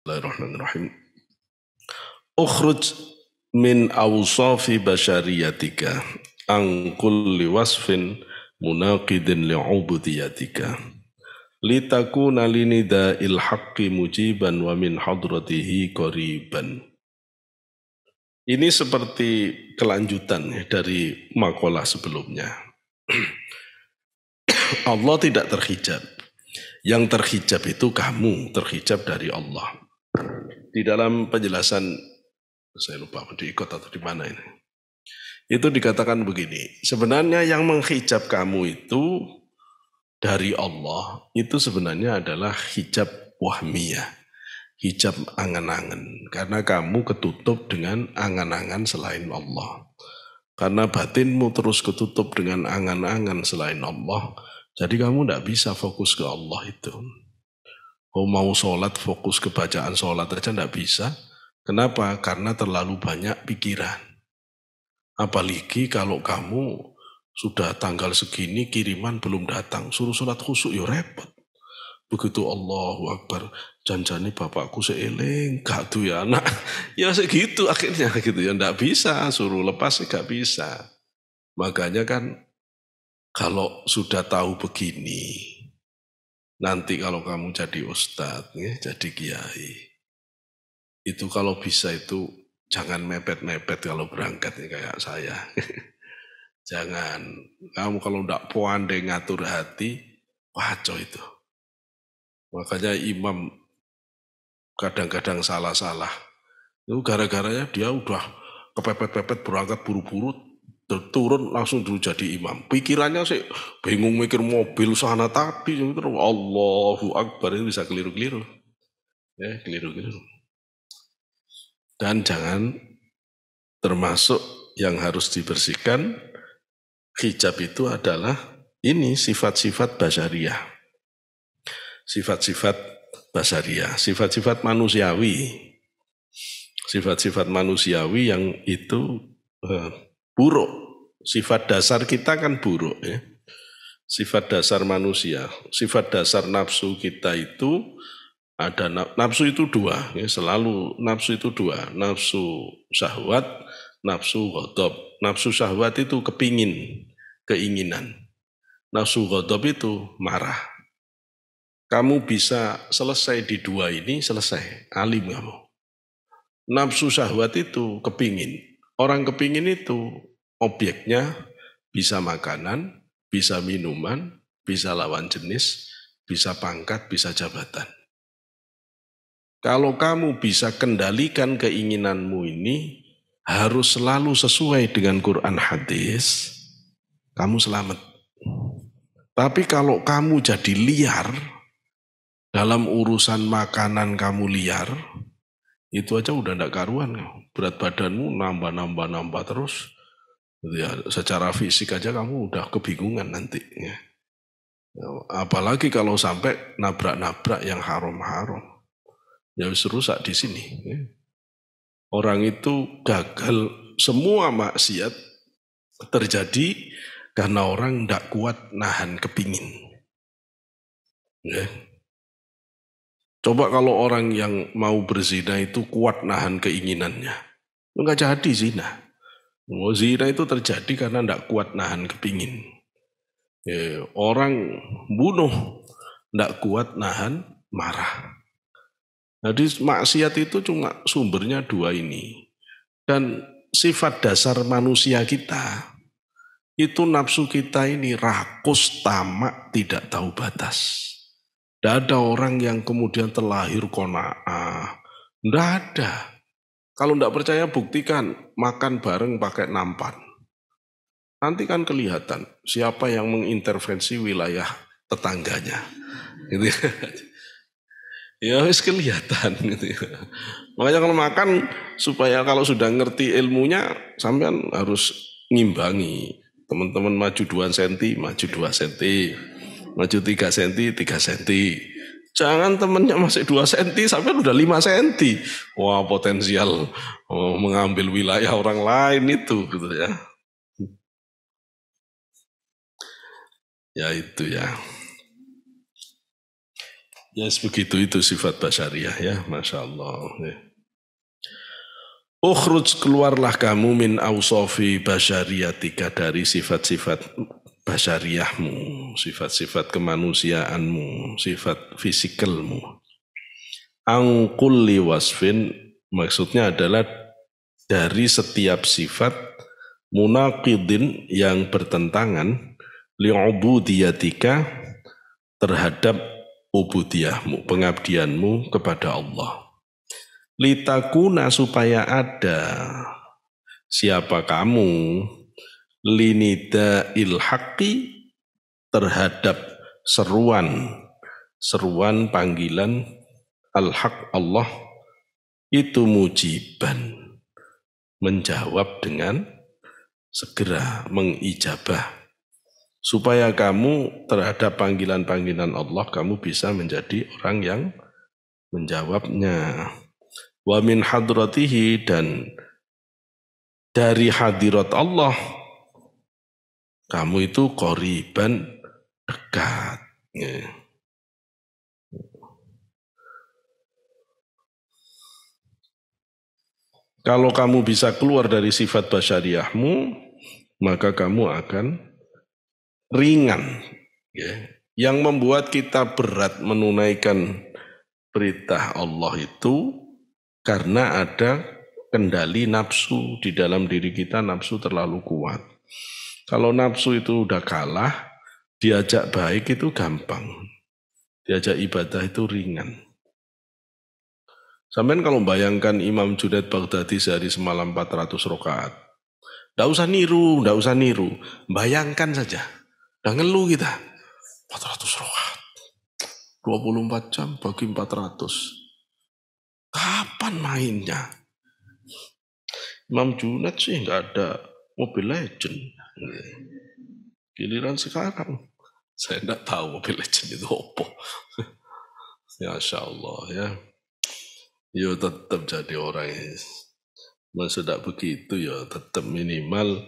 Bismillahirrahmanirrahim. Ukhruj min awsafi basyariyatika an kulli wasfin munaqidin li'ubudiyatika litakuna linida'il haqqi mujiban wa min hadratihi qariban. Ini seperti kelanjutan dari makalah sebelumnya. Allah tidak terhijab. Yang terhijab itu kamu, terhijab dari Allah. Di dalam penjelasan, saya lupa di ikut atau di mana ini. Itu dikatakan begini, sebenarnya yang menghijab kamu itu dari Allah, itu sebenarnya adalah hijab wahmiyah, hijab angan-angan. Karena kamu ketutup dengan angan-angan selain Allah. Karena batinmu terus ketutup dengan angan-angan selain Allah, jadi kamu tidak bisa fokus ke Allah itu. Oh mau sholat, fokus ke bacaan sholat aja tidak bisa. Kenapa? Karena terlalu banyak pikiran. Apalagi kalau kamu sudah tanggal segini kiriman belum datang, suruh sholat khusyuk ya repot. Begitu Allahu Akbar, janjani bapakku seeling, gak tuh ya anak. Ya segitu akhirnya gitu ya, tidak bisa, suruh lepas gak bisa. Makanya kan kalau sudah tahu begini, nanti kalau kamu jadi ustadz, ya, jadi kiai, itu kalau bisa itu jangan mepet-mepet kalau berangkat ya, kayak saya. Jangan, kamu kalau tidak pandai ngatur hati, kacau itu. Makanya imam kadang-kadang salah-salah. Itu gara-garanya dia udah kepepet-pepet berangkat buru-buru, turun langsung dulu jadi imam. Pikirannya sih bingung mikir mobil sana tapi Allahu Akbar itu bisa keliru-keliru. Ya, keliru-keliru. Dan jangan termasuk yang harus dibersihkan, hijab itu adalah ini sifat-sifat basyariah. Sifat-sifat basyariah, sifat-sifat manusiawi. Sifat-sifat manusiawi yang itu buruk. Sifat dasar kita kan buruk ya. Sifat dasar manusia, sifat dasar nafsu kita itu ada nafsu itu dua, ya, selalu nafsu itu dua, nafsu syahwat, nafsu ghadab. Nafsu syahwat itu keinginan. Nafsu ghadab itu marah. Kamu bisa selesai di dua ini, selesai, alim kamu. Nafsu syahwat itu kepingin. Orang kepingin itu objeknya bisa makanan, bisa minuman, bisa lawan jenis, bisa pangkat, bisa jabatan. Kalau kamu bisa kendalikan keinginanmu ini, harus selalu sesuai dengan Quran hadis, kamu selamat. Tapi kalau kamu jadi liar, dalam urusan makanan kamu liar, itu aja udah ndak karuan. Berat badanmu nambah terus. Ya, secara fisik aja kamu udah kebingungan nanti. Ya. Apalagi kalau sampai nabrak-nabrak yang haram-haram. Ya wis rusak di sini. Ya. Orang itu gagal, semua maksiat terjadi karena orang tidak kuat nahan kepingin. Ya. Coba kalau orang yang mau berzina itu kuat nahan keinginannya, enggak jadi zina. Zina itu terjadi karena tidak kuat nahan kepingin. Ya, orang bunuh tidak kuat nahan marah. Jadi maksiat itu cuma sumbernya dua ini. Dan sifat dasar manusia kita, itu nafsu kita ini rakus, tamak, tidak tahu batas. Tidak ada orang yang kemudian terlahir qanaah. Tidak ada. Kalau tidak percaya buktikan, makan bareng pakai nampan. Nanti kan kelihatan siapa yang mengintervensi wilayah tetangganya. Gitu. Ya wis kelihatan gitu. Makanya kalau makan supaya kalau sudah ngerti ilmunya sampean harus ngimbangi. Teman-teman maju 2 cm, maju 2 cm. Maju 3 cm, 3 cm. Jangan temennya masih 2 cm sampai udah 5 cm. Wah, potensial mengambil wilayah orang lain itu gitu ya. Ya itu ya. Ya begitu itu sifat basyariah ya, Masya Allah. Ya. Ukhruj keluarlah kamu min awsofi basyariyatika dari sifat-sifat basyariahmu, sifat-sifat kemanusiaanmu, sifat fisikalmu. Angkulli wasfin maksudnya adalah dari setiap sifat munaqidin yang bertentangan li'ubudiyatika terhadap ubudiyahmu, pengabdianmu kepada Allah. Litakuna supaya ada siapa kamu linida ilhaqi terhadap seruan panggilan al-haq Allah itu mujiban menjawab dengan segera mengijabah supaya kamu terhadap panggilan-panggilan Allah kamu bisa menjadi orang yang menjawabnya. Wa min hadratihi dan dari hadirat Allah kamu itu qoriban dekat. Ya. Kalau kamu bisa keluar dari sifat basyariahmu, maka kamu akan ringan. Ya. Yang membuat kita berat menunaikan perintah Allah itu karena ada kendali nafsu di dalam diri kita, nafsu terlalu kuat. Kalau nafsu itu udah kalah, diajak baik itu gampang. Diajak ibadah itu ringan. Sampai kalau bayangkan Imam Junaid Baghdadi sehari semalam 400 rakaat. Nggak usah niru. Bayangkan saja. Udah ngeluh kita. 400 rakaat. 24 jam bagi 400. Kapan mainnya? Imam Junaid sih nggak ada Mobile Legend. Giliran sekarang. Saya nggak tahu Mobile Legend itu apa. Masya Allah ya. Yo tetap jadi orang yang sudah begitu ya tetap minimal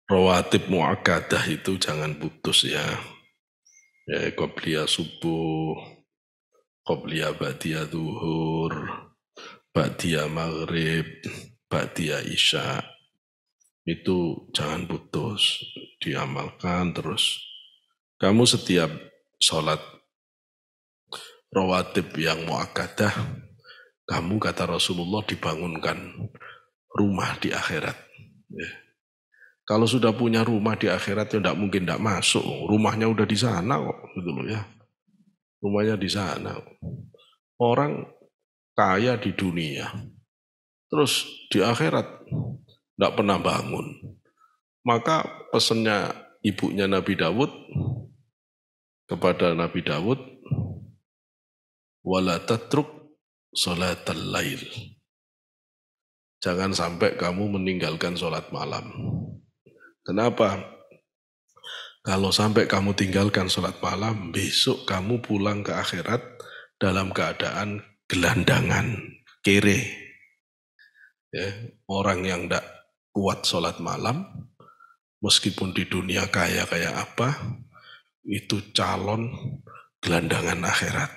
rawatib mu'akadah itu jangan putus ya. Ya qobliyah subuh, qobliyah ba'diyah zuhur, ba'diyah maghrib, ba'diyah isya. Itu jangan putus, diamalkan terus. Kamu setiap sholat rawatib yang mu'akadah, kamu kata Rasulullah dibangunkan rumah di akhirat. Ya. Kalau sudah punya rumah di akhirat ya tidak mungkin tidak masuk. Rumahnya udah di sana kok, gitu loh ya. Rumahnya di sana. Orang kaya di dunia, terus di akhirat tidak pernah bangun. Maka pesannya ibunya Nabi Dawud kepada Nabi Dawud, wala tatruk sholatal lail. Jangan sampai kamu meninggalkan sholat malam. Kenapa? Kalau sampai kamu tinggalkan sholat malam, besok kamu pulang ke akhirat dalam keadaan gelandangan, kere. Ya, orang yang tidak kuat sholat malam, meskipun di dunia kaya kayak apa, itu calon gelandangan akhirat.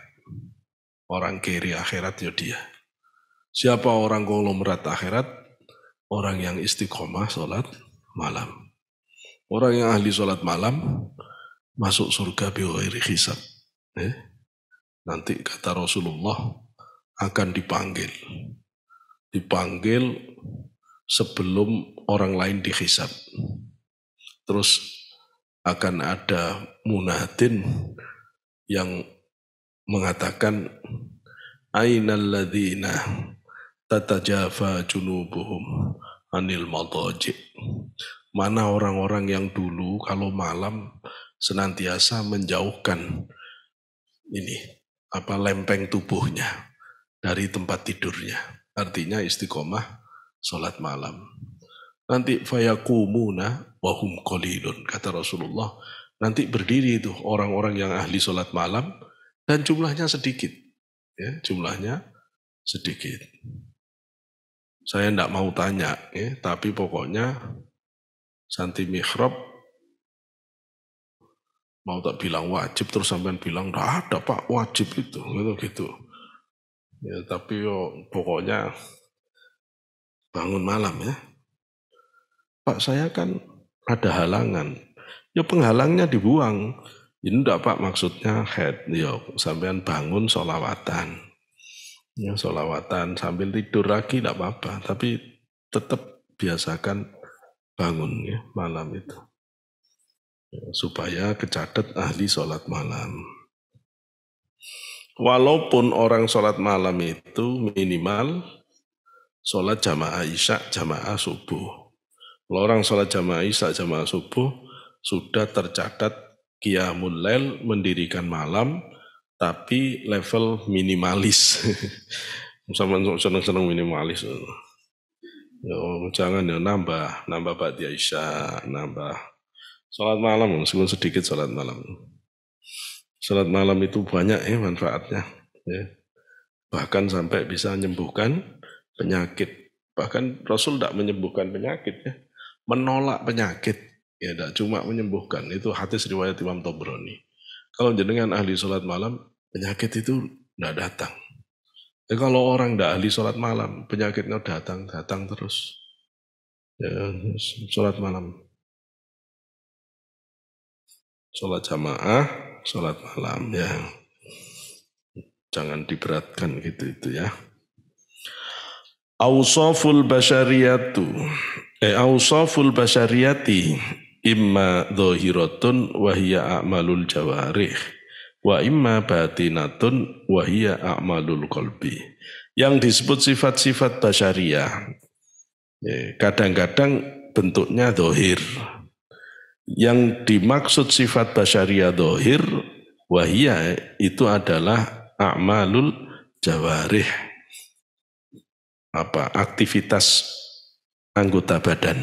Orang kere akhirat ya dia. Siapa orang konglomerat akhirat? Orang yang istiqomah sholat malam. Orang yang ahli sholat malam masuk surga bighairi hisab. Nanti kata Rasulullah akan dipanggil sebelum orang lain dihisab. Terus akan ada munadin yang mengatakan ainal ladzina tatajafa junubuhum anil madaji. Mana orang-orang yang dulu kalau malam senantiasa menjauhkan lempeng tubuhnya dari tempat tidurnya. Artinya istiqomah sholat malam. Nanti fayakumuna wahum qalilun kata Rasulullah. Nanti berdiri itu orang-orang yang ahli sholat malam dan jumlahnya sedikit. Ya, jumlahnya sedikit. Saya tidak mau tanya, ya, tapi pokoknya Santi Mihrab Mau tak bilang wajib terus sampean bilang nggak ada Pak wajib itu gitu. Ya tapi pokoknya bangun malam ya. Pak saya kan ada halangan. Ya penghalangnya dibuang. Ini enggak Pak maksudnya head. Ya sampean bangun sholawatan. Ya sholawatan sambil tidur lagi enggak apa-apa. Tapi tetap biasakan bangun ya malam itu. Ya, supaya kecatat ahli sholat malam. Walaupun orang sholat malam itu minimal sholat jamaah isya, jamaah subuh. Kalau orang sholat jamaah isya, jamaah subuh sudah tercatat qiyamul lail, mendirikan malam, tapi level minimalis. Sama seneng-seneng minimalis. Ya, jangan ya nambah ba'diyah isya, nambah sholat malam, meskipun sedikit sholat malam. Sholat malam itu banyak ya manfaatnya. Ya. Bahkan sampai bisa menyembuhkan penyakit. Bahkan Rasul tidak menyembuhkan penyakit ya. Menolak penyakit. Ya tidak cuma menyembuhkan. Itu hadis riwayat Imam Tabrani. Kalau jenengan ahli sholat malam, penyakit itu tidak datang. Ya, kalau orang tidak ahli sholat malam, penyakitnya datang terus. Ya, sholat malam. Sholat jamaah, sholat malam ya. Jangan diberatkan gitu itu ya. Awsaful basyariyatu. Awsaful basyariyati imma dhahiratun wa hiya a'malul jawarih wa imma batinatun wa hiya a'malul qalbi. Yang disebut sifat-sifat basyariyah kadang-kadang bentuknya dhahir. Yang dimaksud sifat basyariyah dhahir wahia itu adalah a'malul jawarih, aktivitas anggota badan.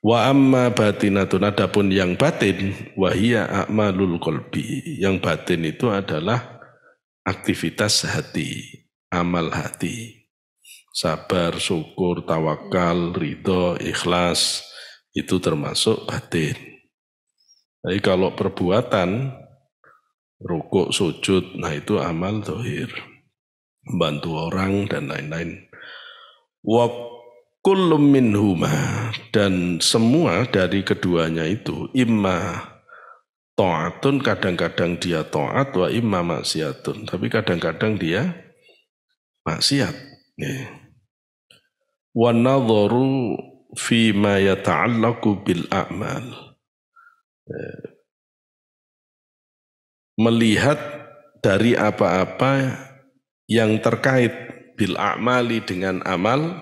Wa amma batinatun, adapun yang batin wahia a'malul qalbi, yang batin itu adalah aktivitas hati, amal hati, sabar, syukur, tawakal, ridho, ikhlas, itu termasuk batin. Jadi kalau perbuatan, rukuk, sujud, nah itu amal dhahir, membantu orang dan lain-lain. Wa kullum minhuma, dan semua dari keduanya itu imma ta'atun, kadang-kadang dia ta'at, wa imma maksiatun, tapi kadang-kadang dia maksiat. Wa nadharu fi ma yata'allaqu bil a'mal, melihat dari apa-apa yang terkait bil a'mali dengan amal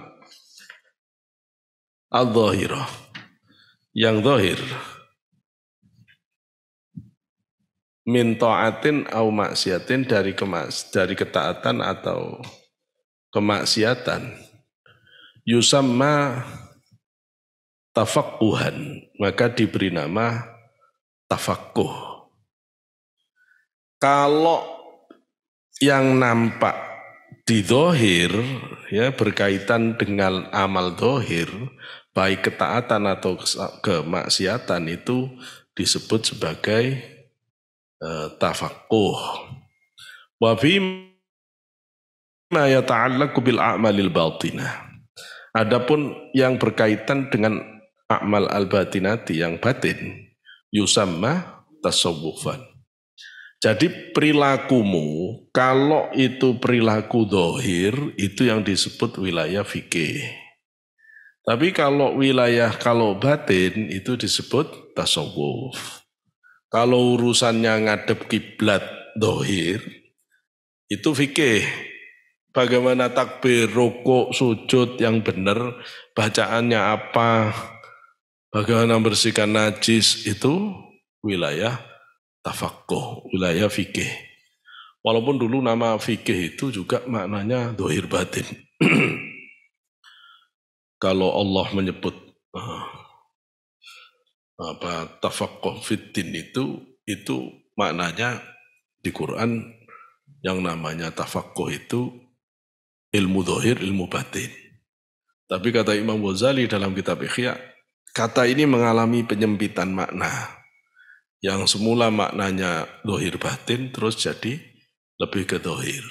al-dhahirah, yang dhahir, min ta'atin au maksiatin, dari ketaatan atau kemaksiatan, yusamma tafaqquhan, maka diberi nama tafaqquh. Kalau yang nampak di dhahir ya berkaitan dengan amal dhahir, baik ketaatan atau kemaksiatan, itu disebut sebagai tafaqquh. Wa fi ma yata'allaqu bil a'malil batinah. Adapun yang berkaitan dengan a'mal al-batinati, yang batin, yusamma tasawwufan. Jadi perilakumu, kalau itu perilaku dhahir, itu yang disebut wilayah fikih. Tapi kalau batin, itu disebut tasawwuf. Kalau urusannya ngadep kiblat dhahir, itu fikih. Bagaimana takbir, rukuk, sujud yang benar, bacaannya apa, bagaimana membersihkan najis, itu wilayah tafaqquh, wilayah fikih. Walaupun dulu nama fikih itu juga maknanya dhahir batin. Kalau Allah menyebut tafaqquh fiddin, itu maknanya di Quran yang namanya tafaqquh itu ilmu dhahir, ilmu batin. Tapi kata Imam Ghazali dalam kitab Ihya, kata ini mengalami penyempitan makna. Yang semula maknanya dohir batin terus jadi lebih ke dohir.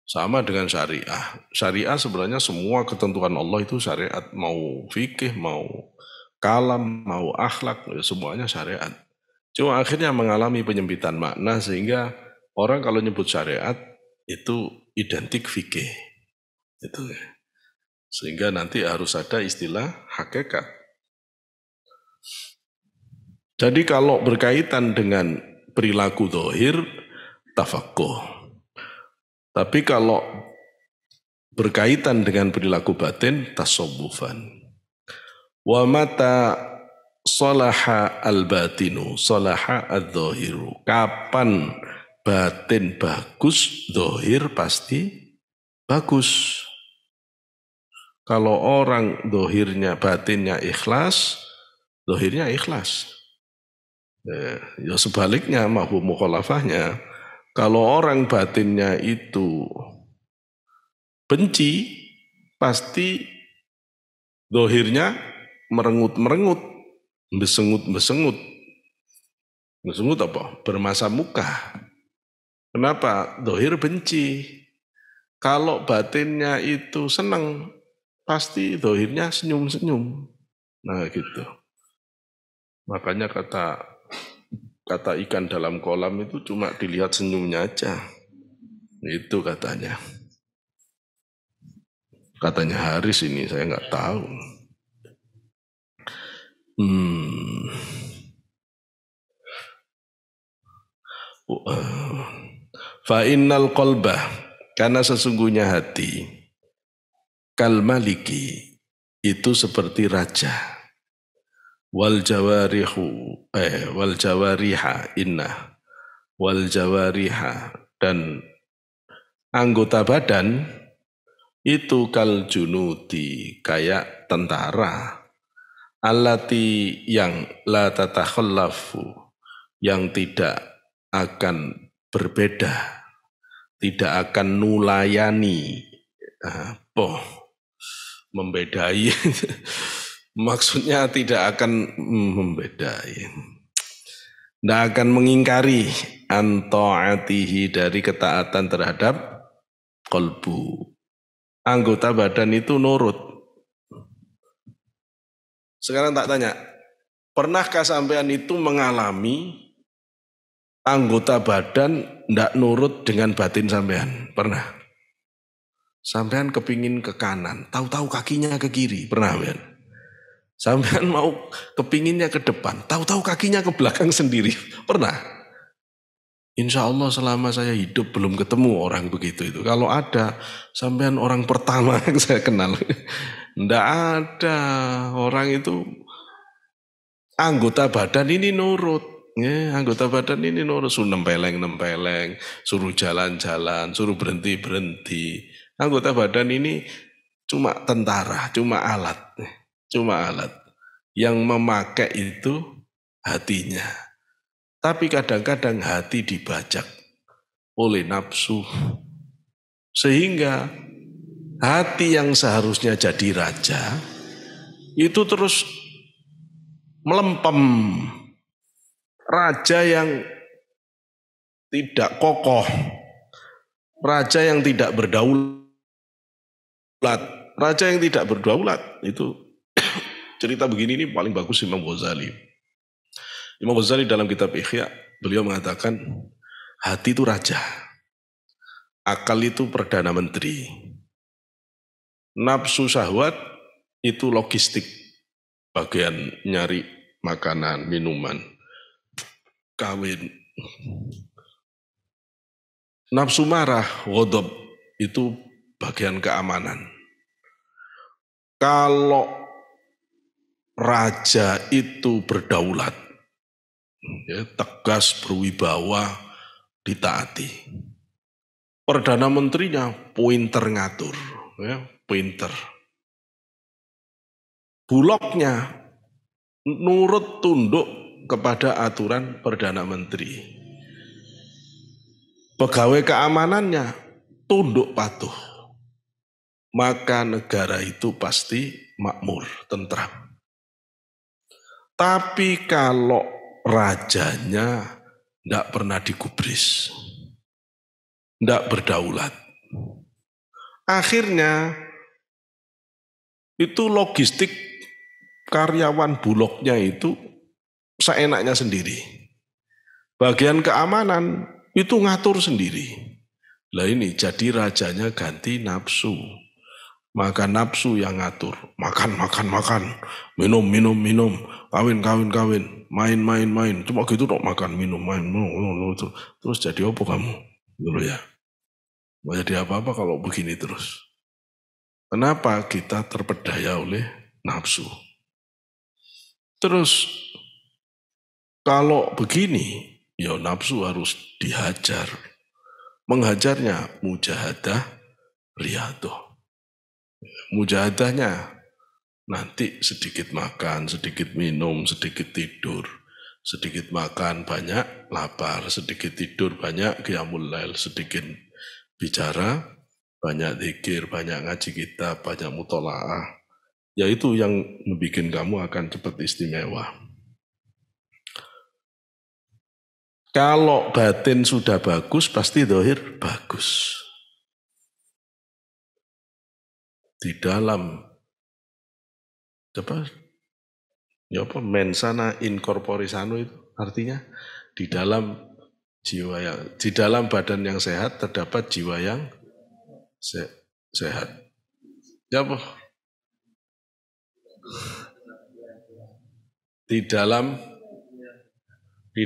Sama dengan syariah. Syariah sebenarnya semua ketentuan Allah itu syariat. Mau fikih, mau kalam, mau akhlak, semuanya syariat. Cuma akhirnya mengalami penyempitan makna sehingga orang kalau nyebut syariat itu identik fikih. Itu ya. Sehingga nanti harus ada istilah hakikat. Jadi kalau berkaitan dengan perilaku dohir, tafaqquh. Tapi kalau berkaitan dengan perilaku batin, tasawufan. Wa mata salaha al-batinu, salaha al-dhahiru. Kapan batin bagus, dohir pasti bagus. Kalau orang dohirnya, batinnya ikhlas, dohirnya ikhlas. Ya sebaliknya, mafhum mukhalafahnya, kalau orang batinnya itu benci, pasti dohirnya merengut-merengut, besengut-besengut. Besengut apa? Bermasa muka. Kenapa? Dohir benci. Kalau batinnya itu senang, pasti dohirnya senyum-senyum. Nah gitu. Makanya kata ikan dalam kolam itu cuma dilihat senyumnya aja. Itu katanya. Katanya Haris ini, saya nggak tahu. Fa innal qalba, karena sesungguhnya hati, kal maliki, itu seperti raja. Wal jawariha inna, wal jawariha, dan anggota badan itu kal junudi, kayak tentara. Allati, yang la tatakhallafu, yang tidak akan berbeda, tidak akan nulayani, membedai. Maksudnya tidak akan membedai, tidak akan mengingkari anto'atihi, dari ketaatan terhadap kolbu. Anggota badan itu nurut. Sekarang tak tanya, pernahkah sampean itu mengalami anggota badan tidak nurut dengan batin sampean? Pernah? Sampean kepingin ke kanan, tahu-tahu kakinya ke kiri, pernah sampean? Sampean mau kepinginnya ke depan, tahu-tahu kakinya ke belakang sendiri, pernah? Insya Allah selama saya hidup belum ketemu orang begitu itu. Kalau ada, sampean orang pertama yang saya kenal. Ndak ada orang itu, anggota badan ini nurut. Ya, anggota badan ini nurut, suruh nempeleng, suruh jalan-jalan, suruh berhenti. Anggota badan ini cuma tentara, cuma alat. Yang memakai itu hatinya. Tapi kadang-kadang hati dibajak oleh nafsu. Sehingga hati yang seharusnya jadi raja, itu terus melempem. Raja yang tidak kokoh, raja yang tidak berdaulat. Raja yang tidak berdaulat, itu cerita begini ini paling bagus Imam Ghazali. Imam Ghazali dalam kitab Ihya, beliau mengatakan, hati itu raja, akal itu perdana menteri, nafsu syahwat itu logistik, bagian nyari makanan, minuman, kawin. Nafsu marah, ghadab, itu bagian keamanan. Kalau raja itu berdaulat, ya, tegas, berwibawa, ditaati. Perdana menterinya pointer ngatur, ya, pointer. Bulognya nurut tunduk kepada aturan perdana menteri. Pegawai keamanannya tunduk patuh. Maka negara itu pasti makmur, tentram. Tapi kalau rajanya tidak pernah digubris, tidak berdaulat. Akhirnya itu logistik karyawan bulognya itu seenaknya sendiri. Bagian keamanan itu ngatur sendiri. Lah ini jadi rajanya ganti nafsu. Maka nafsu yang ngatur. Makan, minum, kawin, main. Cuma gitu dong, makan, minum, main. Terus jadi apa kamu? Dulu ya. Mau jadi apa-apa kalau begini terus. Kenapa kita terpedaya oleh nafsu? Terus kalau begini, ya nafsu harus dihajar. Menghajarnya mujahadah riyadhah. Mujahadahnya nanti sedikit makan, sedikit minum, sedikit tidur. Sedikit makan, banyak lapar. Sedikit tidur, banyak qiyamul lail. Sedikit bicara, banyak zikir, banyak ngaji kitab, banyak mutolaah. Yaitu yang membuat kamu akan cepat istimewa. Kalau batin sudah bagus, pasti zahir bagus. Di dalam mensana incorpore sano itu artinya di dalam jiwa yang, di dalam badan yang sehat terdapat jiwa yang sehat. Ya apa? Di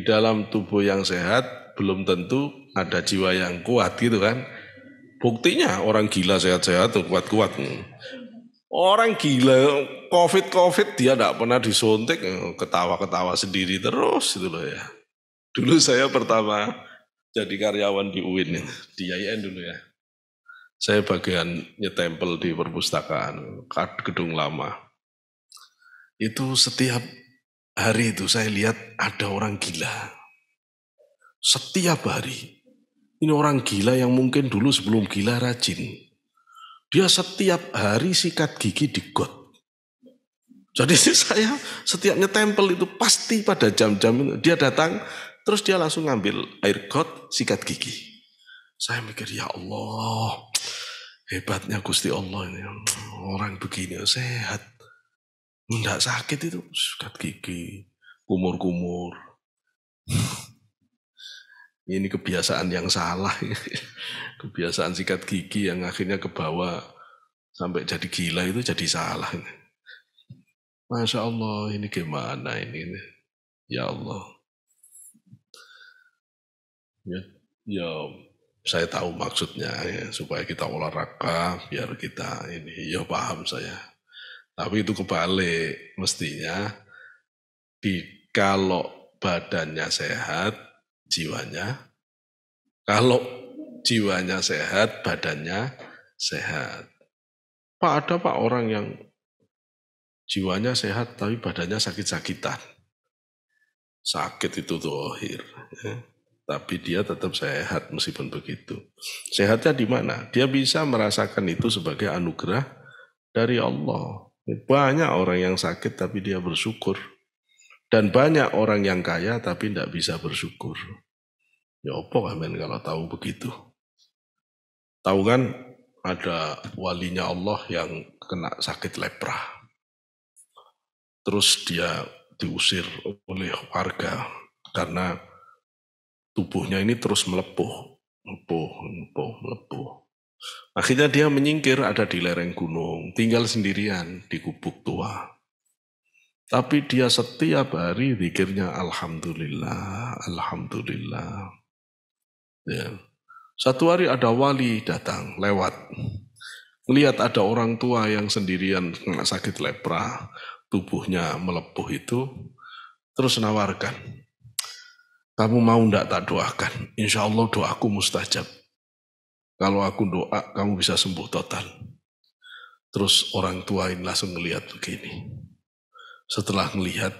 dalam tubuh yang sehat belum tentu ada jiwa yang kuat gitu kan. Buktinya orang gila sehat-sehat tuh kuat-kuat. Orang gila COVID dia tidak pernah disuntik, ketawa-ketawa sendiri terus gitu loh ya. Dulu saya pertama jadi karyawan di UIN, di IAIN dulu ya. Saya bagian nyetempel di perpustakaan, gedung lama. Itu setiap hari itu saya lihat ada orang gila. Setiap hari. Ini orang gila yang mungkin dulu sebelum gila rajin. Dia setiap hari sikat gigi di got. Jadi saya setiap nyetempel itu pasti pada jam-jam itu. Dia datang, terus dia langsung ngambil air got, sikat gigi. Saya mikir, ya Allah, hebatnya Gusti Allah ini. Orang begini sehat. Tidak sakit itu, sikat gigi, kumur-kumur. Ini kebiasaan yang salah. Kebiasaan sikat gigi yang akhirnya ke bawah sampai jadi gila itu jadi salah. Masya Allah, ini gimana ini? Ya Allah. Ya saya tahu maksudnya ya, supaya kita olahraga, biar kita ini, ya paham saya. Tapi itu kebalik, mestinya kalau badannya sehat, jiwanya, kalau jiwanya sehat, badannya sehat. Pak, ada Pak orang yang jiwanya sehat tapi badannya sakit-sakitan. Sakit itu zahir, ya. Tapi dia tetap sehat meskipun begitu. Sehatnya di mana? Dia bisa merasakan itu sebagai anugerah dari Allah. Banyak orang yang sakit tapi dia bersyukur. Dan banyak orang yang kaya tapi tidak bisa bersyukur. Ya apa kan kalau tahu begitu? Tahu kan ada walinya Allah yang kena sakit lepra. Terus dia diusir oleh warga karena tubuhnya ini terus melepuh. Akhirnya dia menyingkir, ada di lereng gunung, tinggal sendirian di gubuk tua. Tapi dia setiap hari zikirnya Alhamdulillah, Alhamdulillah. Ya. Satu hari ada wali datang, lewat. Melihat ada orang tua yang sendirian kena sakit lepra, tubuhnya melepuh itu, terus nawarkan, kamu mau ndak tak doakan? Insya Allah doaku mustajab. Kalau aku doa, kamu bisa sembuh total. Terus orang tua ini langsung ngelihat begini. Setelah melihat,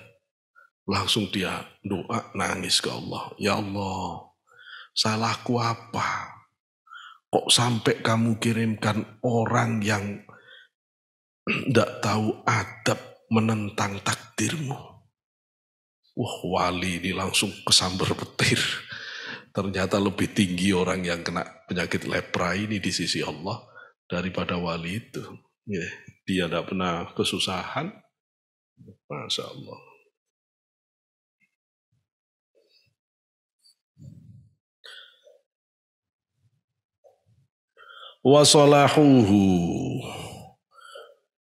langsung dia doa, nangis ke Allah. Ya Allah, salahku apa? Kok sampai kamu kirimkan orang yang tidak tahu adab menentang takdirmu? Wah, wali ini langsung kesambar petir. Ternyata lebih tinggi orang yang kena penyakit lepra ini di sisi Allah daripada wali itu. Ya, dia tidak pernah kesusahan. Masya Allah.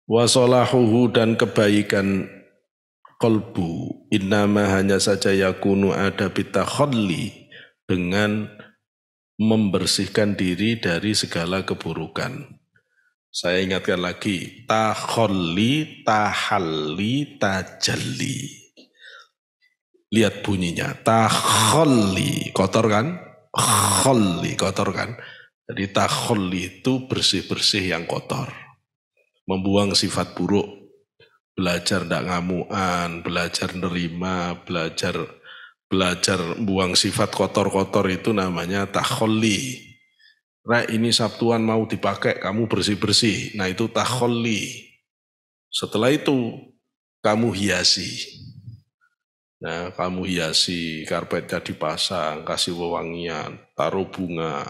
Wasolahuhu dan kebaikan qalbu innama hanya saja yakunu ada bitakhalli dengan membersihkan diri dari segala keburukan. Saya ingatkan lagi, takhalli, tahalli, tajalli. Lihat bunyinya, takhalli, kotor kan? Khalli, kotor kan? Jadi takhalli itu bersih-bersih yang kotor. Membuang sifat buruk, belajar tidak ngamuan, belajar nerima, belajar buang sifat kotor-kotor itu namanya takhalli. Rek, ini Sabtuan mau dipakai, kamu bersih-bersih. Nah itu takhalli. Setelah itu kamu hiasi. Nah, kamu hiasi, karpetnya dipasang, kasih wewangian, taruh bunga,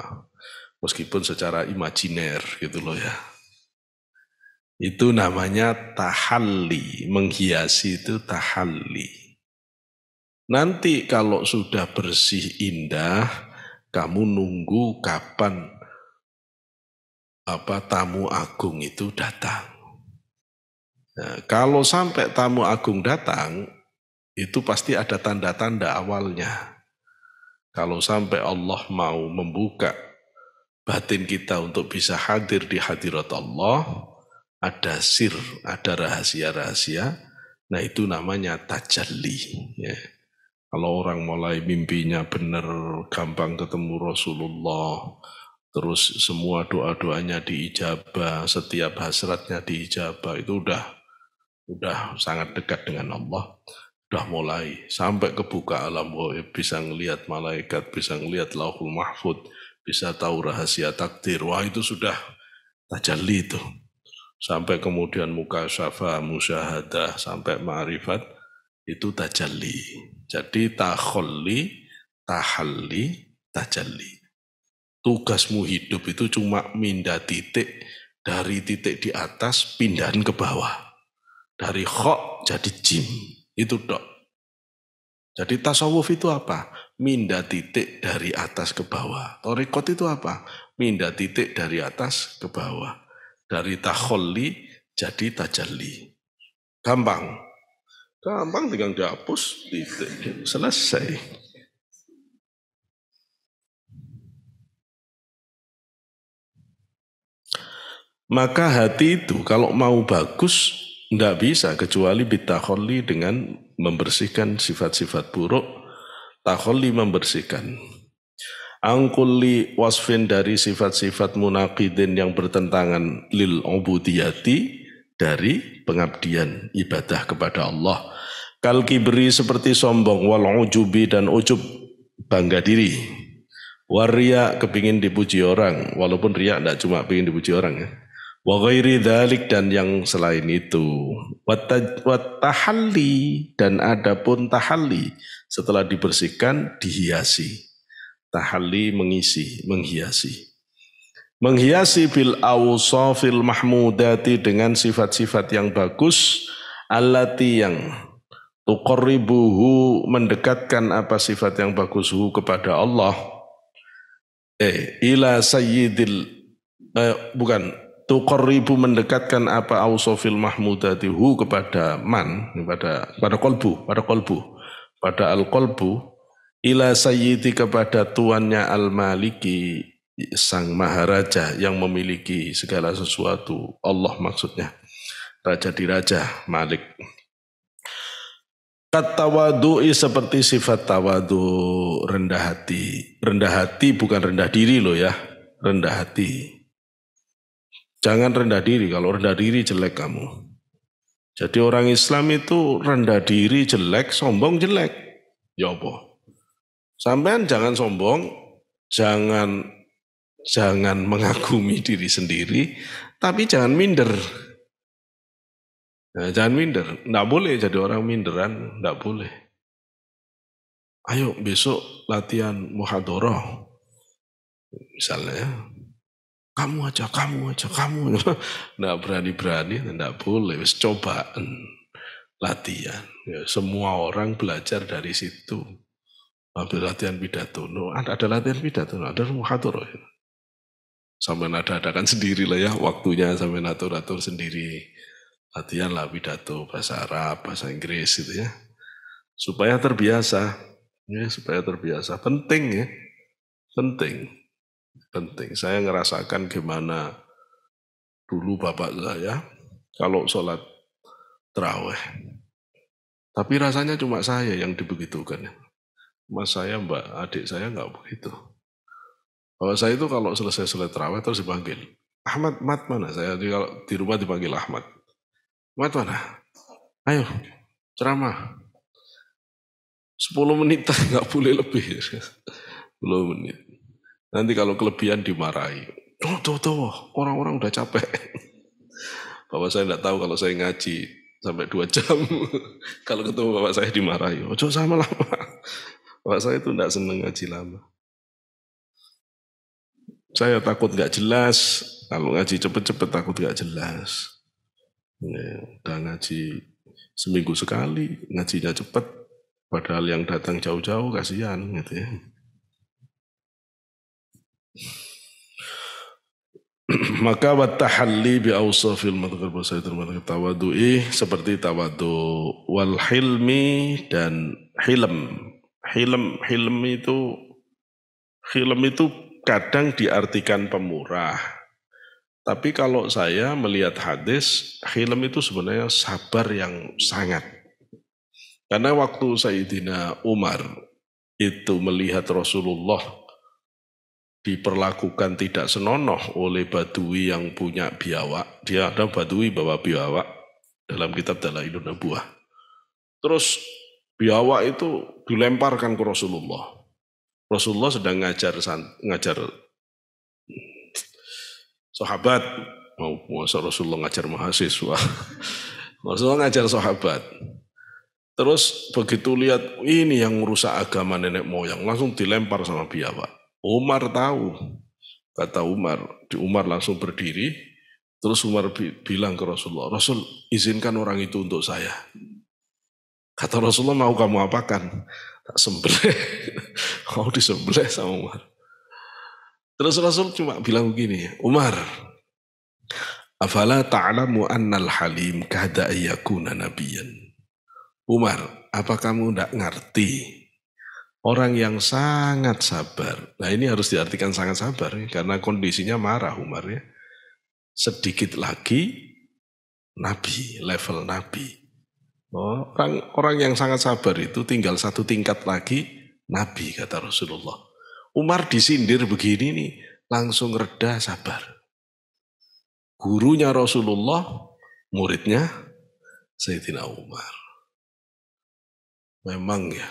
meskipun secara imajiner gitu loh ya. Itu namanya tahalli, menghiasi itu tahalli. Nanti kalau sudah bersih indah, kamu nunggu kapan tamu agung itu datang. Nah, kalau sampai tamu agung datang, itu pasti ada tanda-tanda awalnya. Kalau sampai Allah mau membuka batin kita untuk bisa hadir di hadirat Allah, ada sir, ada rahasia-rahasia, nah itu namanya tajalli. Ya. Kalau orang mulai mimpinya benar, gampang ketemu Rasulullah, terus semua doa-doanya diijabah, setiap hasratnya diijabah, itu udah sangat dekat dengan Allah. Udah mulai sampai kebuka alam gaib, bisa ngelihat malaikat, bisa ngelihat lauhul mahfud, bisa tahu rahasia takdir. Wah itu sudah tajalli itu. Sampai kemudian mukasyafah, musyahadah, sampai ma'rifat, itu tajalli. Jadi takhalli, tahalli, tajalli. Tugasmu hidup itu cuma mindah titik, dari titik di atas pindahan ke bawah. Dari kha jadi jim. Itu dok. Jadi tasawuf itu apa? Mindah titik dari atas ke bawah. Thariqat itu apa? Mindah titik dari atas ke bawah. Dari takhalli jadi tajalli. Gampang. Gampang tinggal dihapus, titik. Selesai. Maka hati itu kalau mau bagus, tidak bisa kecuali bitakhalli dengan membersihkan sifat-sifat buruk, takhalli membersihkan. Angkulli wasfin dari sifat-sifat munaqidin yang bertentangan lil ubudiyati dari pengabdian ibadah kepada Allah. Kal kibri seperti sombong, wal ujubi dan ujub bangga diri. Waria kepingin dipuji orang, walaupun riya tidak cuma pingin dipuji orang ya. Wa ghairi dzalik dan yang selain itu. Tahalli dan adapun tahalli setelah dibersihkan dihiasi. Tahalli mengisi, menghiasi. Menghiasi bil awsafil mahmudati dengan sifat-sifat yang bagus, allati yang tuqarribuhu mendekatkan apa sifat yang bagushu kepada Allah. Ila sayyidil bukan tuqarribu mendekatkan apa awsafil mahmudatihu kepada man, pada qalbu, pada al-qalbu, ila sayyidi kepada tuannya al-maliki, sang maharaja yang memiliki segala sesuatu, Allah maksudnya, raja di raja, malik. Tawadu'i seperti sifat tawadu, rendah hati bukan rendah diri loh ya, rendah hati. Jangan rendah diri, kalau rendah diri jelek kamu. Jadi orang Islam itu rendah diri jelek, sombong jelek. Ya apa? Sampean jangan sombong, jangan mengagumi diri sendiri, tapi jangan minder. Nah, jangan minder, enggak boleh jadi orang minderan, enggak boleh. ayo besok latihan muhadharah. Misalnya, kamu aja. Nggak berani-berani, nggak boleh, wis cobaan latihan. Ya, semua orang belajar dari situ. Ambil latihan pidato. No, ada latihan pidato, ada muhadharah. Sampai ada-adakan sendiri lah ya, waktunya sampai atur-atur sendiri. Latihan lah pidato, bahasa Arab, bahasa Inggris gitu ya. Supaya terbiasa. Ya, supaya terbiasa. Penting ya. Penting. Saya ngerasakan gimana dulu bapak saya kalau sholat terawih. Tapi rasanya cuma saya yang dibegitukan. Mas saya, mbak, adik saya nggak begitu. Bapak saya itu kalau selesai sholat terawih terus dipanggil. Ahmad, Mat mana? Saya kalau di rumah dipanggil Ahmad. Mat mana? Ayo, ceramah. 10 menit nggak boleh lebih. 10 menit. Nanti kalau kelebihan dimarahi. Tuh, orang-orang udah capek. Bapak saya tidak tahu kalau saya ngaji sampai 2 jam. Kalau ketemu bapak saya dimarahi. Ojo sama lama. Bapak saya itu tidak senang ngaji lama. Saya takut nggak jelas. Kalau ngaji cepet-cepet takut nggak jelas. Ya, udah ngaji seminggu sekali, ngajinya cepet. Padahal yang datang jauh-jauh kasihan gitu ya. Maka watahalli bi awsafil madhkar tawadu'i seperti tawadu wal hilmi dan hilm. Hilm itu kadang diartikan pemurah. Tapi kalau saya melihat hadis, hilm itu sebenarnya sabar yang sangat. Karena waktu Sayyidina Umar itu melihat Rasulullah diperlakukan tidak senonoh oleh badui yang punya biawak. Dia ada badui bawa biawak dalam kitab Dalailun Nubuwah. Terus biawak itu dilemparkan ke Rasulullah. Rasulullah sedang ngajar sahabat. Mau Rasulullah ngajar mahasiswa. Rasulullah ngajar sahabat. Terus begitu lihat ini yang merusak agama nenek moyang, langsung dilempar sama biawak. Umar tahu, kata Umar langsung berdiri, terus Umar bilang ke Rasulullah, Rasul izinkan orang itu untuk saya. Kata Rasulullah, mau kamu apakan? Tak sembelih, mau disembelih sama Umar. Terus Rasul cuma bilang begini, Umar, afala ta'lamu annal halim kada ayyakuna nabiyan. Umar, apa kamu tidak ngerti? Orang yang sangat sabar. Nah ini harus diartikan sangat sabar ya, karena kondisinya marah Umar ya. Sedikit lagi Nabi, level Nabi. Orang yang sangat sabar itu tinggal 1 tingkat lagi Nabi kata Rasulullah. Umar disindir begini nih, langsung reda sabar. Gurunya Rasulullah, muridnya Sayyidina Umar. Memang ya,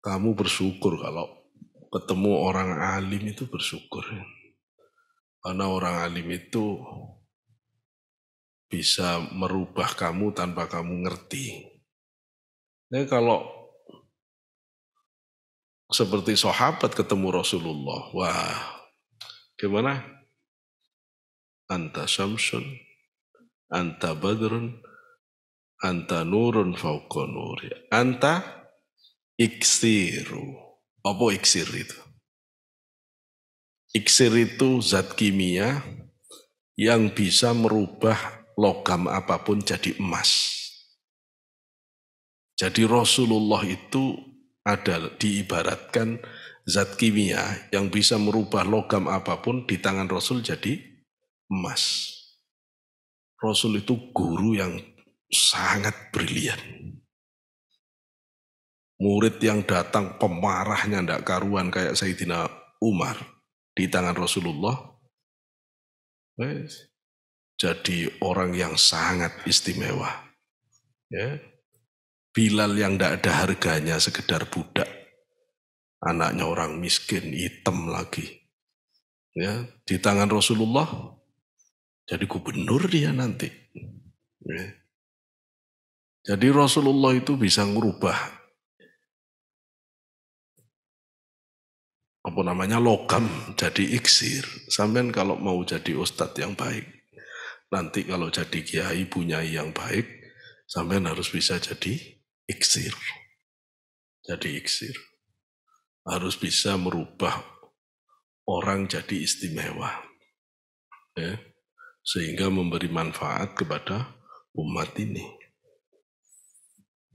kamu bersyukur kalau ketemu orang alim itu bersyukur. Karena orang alim itu bisa merubah kamu tanpa kamu ngerti. Nah, kalau seperti sahabat ketemu Rasulullah, wah, gimana? Anta syamsun, anta badrun, anta nurun fauqa nuri, anta iksiru. Apa iksir itu? Iksir itu zat kimia yang bisa merubah logam apapun jadi emas. Jadi Rasulullah itu ada diibaratkan zat kimia yang bisa merubah logam apapun di tangan Rasul jadi emas. Rasul itu guru yang sangat brilian. Murid yang datang pemarahnya ndak karuan kayak Sayyidina Umar di tangan Rasulullah, jadi orang yang sangat istimewa. Ya. Bilal yang ndak ada harganya sekedar budak, anaknya orang miskin, hitam lagi. Ya, di tangan Rasulullah jadi gubernur dia nanti. Ya. Jadi Rasulullah itu bisa merubah logam jadi iksir. Sampean kalau mau jadi ustadz yang baik, nanti kalau jadi kiai bunyai yang baik, sampean harus bisa jadi iksir. Jadi iksir. Harus bisa merubah orang jadi istimewa. Ya. Sehingga memberi manfaat kepada umat ini.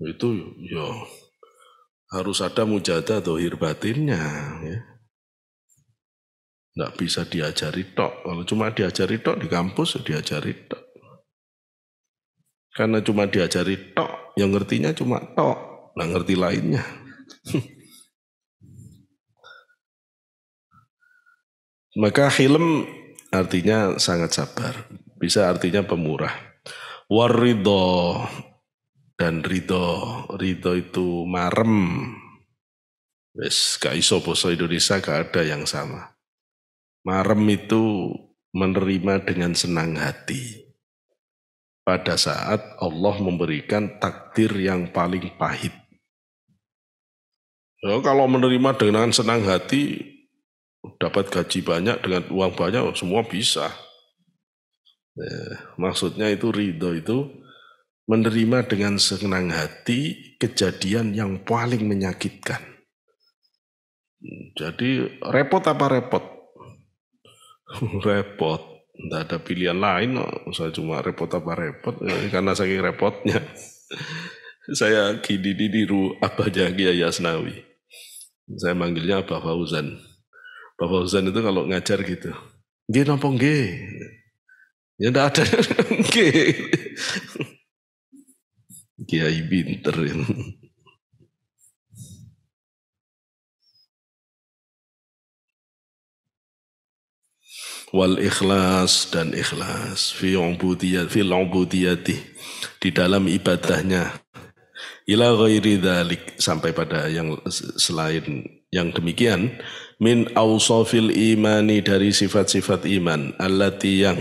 Itu ya harus ada mujahadah dzahir batinnya. Ya. Nggak bisa diajari tok. Kalau cuma diajari tok di kampus, diajari tok. Karena cuma diajari tok, yang ngertinya cuma tok, nggak ngerti lainnya. Maka hilm artinya sangat sabar, bisa artinya pemurah. Waridho dan ridho itu marem. Wes gak iso basa Indonesia gak ada yang sama. Marem itu menerima dengan senang hati. Pada saat Allah memberikan takdir yang paling pahit. Ya, kalau menerima dengan senang hati, dapat gaji banyak dengan uang banyak, semua bisa. Maksudnya itu ridho itu menerima dengan senang hati kejadian yang paling menyakitkan. Jadi repot apa repot? Repot. Tidak ada pilihan lain, saya cuma repot apa repot, karena saking repotnya. Saya gini niru abahnya Kiai Asnawi. Saya manggilnya Abah Fauzan. Abah Fauzan itu kalau ngajar gitu, nggih napa nggih? Ya enggak ada nggih. Kiai pinter ini. Wal ikhlas dan ikhlas fil ubudiyati di dalam ibadahnya ila ghairi dzalik sampai pada yang selain yang demikian min awsafil imani dari sifat-sifat iman allati yang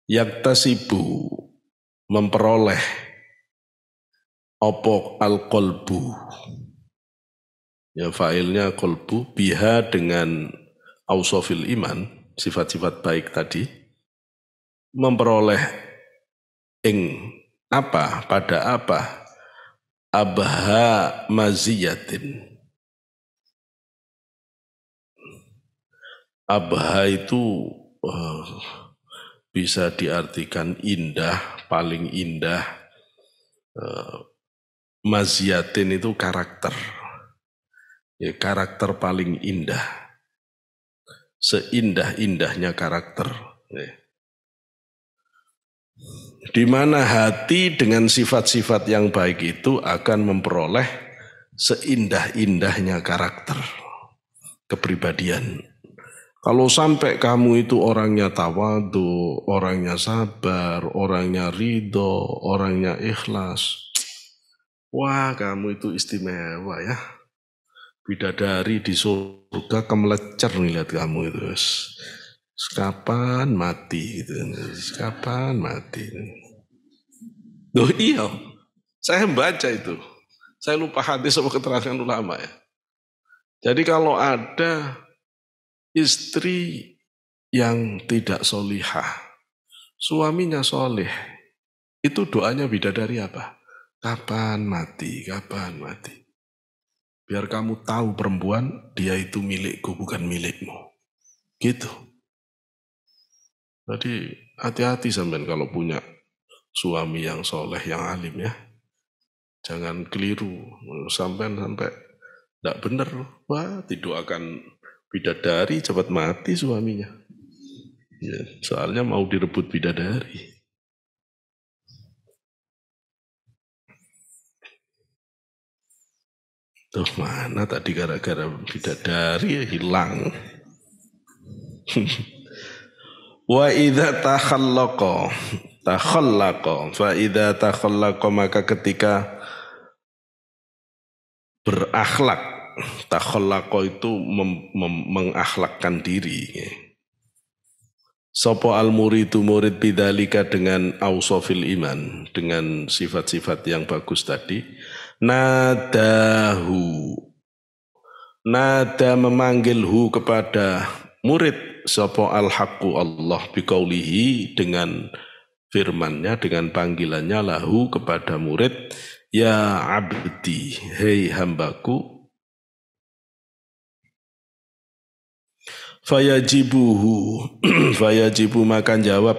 yaktasibu memperoleh opo al-qalbu ya fa'ilnya qalbu biha dengan awsafil iman sifat-sifat baik tadi memperoleh ing apa pada apa abha maziyatin abha itu bisa diartikan indah paling indah maziyatin itu karakter ya karakter paling indah seindah-indahnya karakter ya. Di mana hati dengan sifat-sifat yang baik itu akan memperoleh seindah-indahnya karakter kepribadian. Kalau sampai kamu itu orangnya tawadhu, orangnya sabar, orangnya ridho, orangnya ikhlas, wah kamu itu istimewa ya. Bidadari di surga kemelecer nih lihat kamu itu. Kapan mati gitu. Kapan mati. Loh iya. Saya membaca itu. Saya lupa hadis sama keterangan ulama ya. Jadi kalau ada istri yang tidak solihah, suaminya soleh, itu doanya bidadari apa? Kapan mati, kapan mati. Biar kamu tahu perempuan, dia itu milikku bukan milikmu. Gitu. Jadi hati-hati sampean kalau punya suami yang soleh, yang alim ya. Jangan keliru. Sampai tidak benar. Wah, didoakan bidadari cepat mati suaminya. Ya, soalnya mau direbut bidadari. Tuh mana tadi gara-gara bidadari ya hilang. Wa idza takhallaqa fa idza takhallaqa maka ketika berakhlak takhallaqa itu mengakhlakkan diri. Sopo al-muridu murid bidzalika dengan ausofil iman dengan sifat-sifat yang bagus tadi nadahu nada memanggilhu kepada murid sapa al-haqqu Allah biqaulihi dengan firman-Nya, dengan panggilannya lahu kepada murid, ya abdi, hei hambaku. Fayajibu maka jawab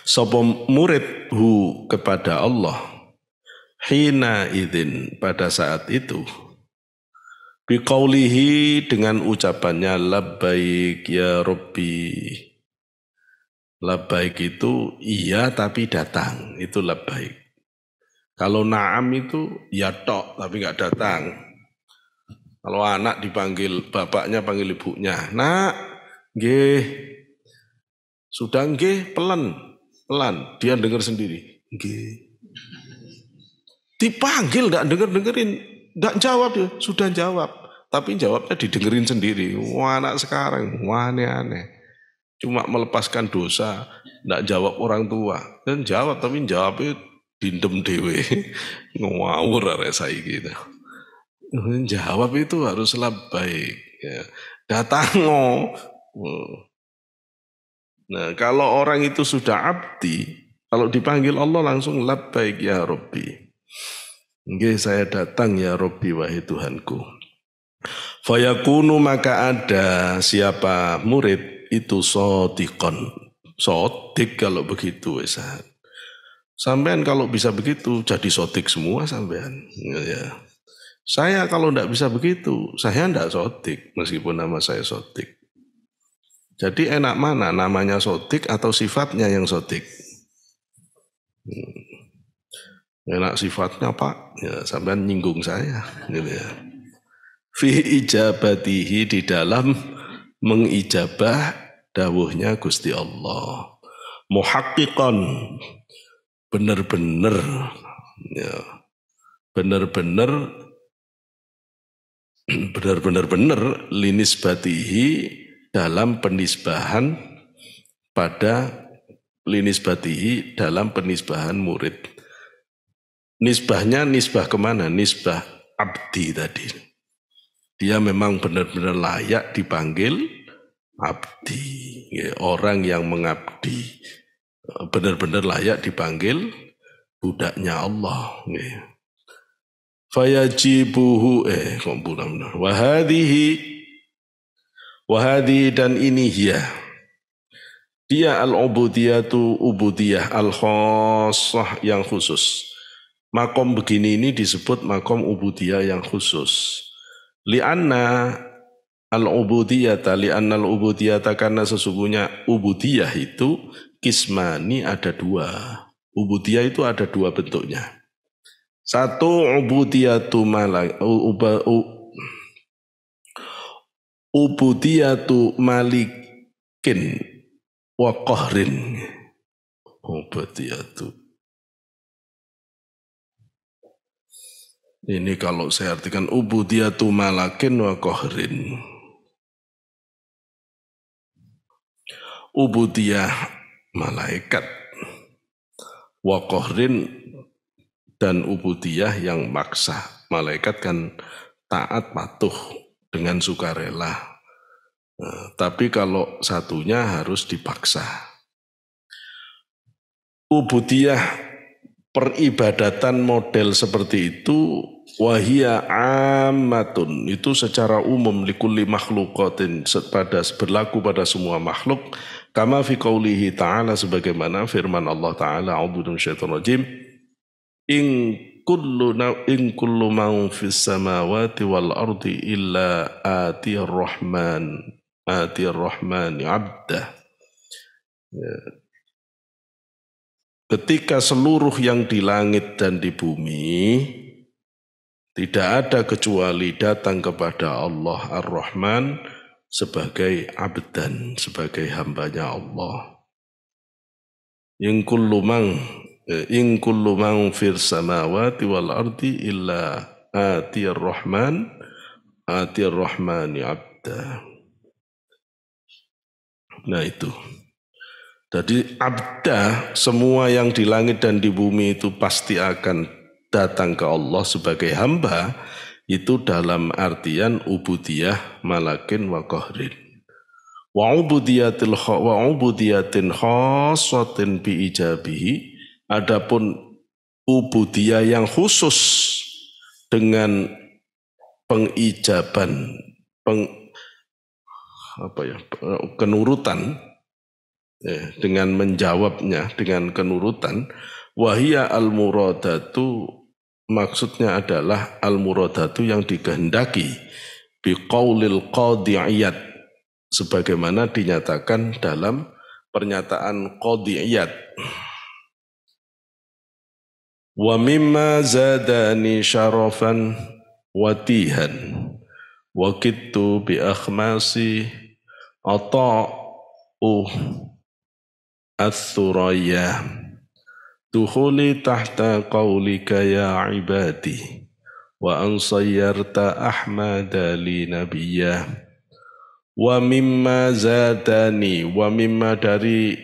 sapa murid hu kepada Allah, hina idzin pada saat itu, biqaulihi dengan ucapannya labbaik ya Rabbi. Labbaik itu iya tapi datang, itu labbaik. Kalau na'am itu ya tok tapi nggak datang. Kalau anak dipanggil bapaknya, panggil ibunya, nak, nggih, sudah nggih, pelan, dia dengar sendiri, nggih. Dipanggil nggak dengerin, nggak jawab ya, sudah jawab, tapi jawabnya didengerin sendiri. Wah, anak sekarang, wah aneh-aneh, cuma melepaskan dosa, nggak jawab orang tua, dan jawab tapi jawabnya dindem dewe, ngawur arek saiki gitu. Jawab itu harus labbaik, ya. Datango. Nah, kalau orang itu sudah abdi, kalau dipanggil Allah langsung labbaik ya Rabbi. Nggih, saya datang ya Rabbi, wahai Tuhanku. Fayakunu maka ada siapa murid itu sotikon. Sotik kalau begitu wesan. Sampean kalau bisa begitu jadi sotik semua sampean. Ya. Saya kalau tidak bisa begitu, saya tidak sotik, meskipun nama saya sotik. Jadi enak mana, namanya sotik atau sifatnya yang sotik? Enak sifatnya Pak, ya sampean nyinggung saya, gitu ya. Fi ijabatihi, di dalam mengijabah dawuhnya Gusti Allah. Muhaqqiqan, benar-benar, ya, benar-benar linisbatihi, dalam penisbahan pada linisbatihi, dalam penisbahan murid. Nisbahnya nisbah kemana? Nisbah abdi tadi. Dia memang benar-benar layak dipanggil abdi, ya, orang yang mengabdi, benar-benar layak dipanggil budaknya Allah. Ya. Fayajibuhu wahadihi dan ini dia al-ubudiyatu, ubudiyah al-khossah yang khusus. Makom begini ini disebut makom ubudiyah yang khusus. Lianna al-ubudiyata karena sesungguhnya ubudiyah itu kismani, ada dua. Ubudiyah itu ada dua bentuknya. Satu ubudiyatu malikin wa qahrin. Ubudiyatu. Ini kalau saya artikan ubudiyatu malakin wa qahrin. Ubudiyah malaikat wa qahrin, dan ubudiyah yang maksa. Malaikat kan taat patuh dengan sukarela. Tapi kalau satunya harus dipaksa. Ubudiyah peribadatan model seperti itu wahia ammatun, itu secara umum likulli makhluqatin, berlaku pada semua makhluk, kama fi qaulihi ta'ala, sebagaimana firman Allah Ta'ala, a'udzu minasyaitonir rajim, in kullu man fis samawati wal ardi illa atiyar rahmani abdah. Ya. Ketika seluruh yang di langit dan di bumi tidak ada kecuali datang kepada Allah Ar-Rahman sebagai abdan, sebagai hambanya Allah. In kullu man fis samawati wal ardi illa atiyar rahmani abda. Nah itu. Jadi abda, semua yang di langit dan di bumi itu pasti akan datang ke Allah sebagai hamba itu dalam artian ubudiyah malakin wa qahrin. Wa ubudiyatin khassatin bi ijabihi, adapun ubudiyah yang khusus dengan pengijaban, kenurutan, dengan menjawabnya dengan kenurutan, wahia al-muradatu, maksudnya adalah al-muradatu yang dikehendaki, biqaulil qadiyat, sebagaimana dinyatakan dalam pernyataan qadiyat. Wa mimma zadani syarafan watihan wa kittu bi akhmasi ata'u ath-thuraya dukhuli tahta qawlika ya ibadi wa an sayyarta ahmada li nabiyyah. Wa mimma zadani, wa mimma dari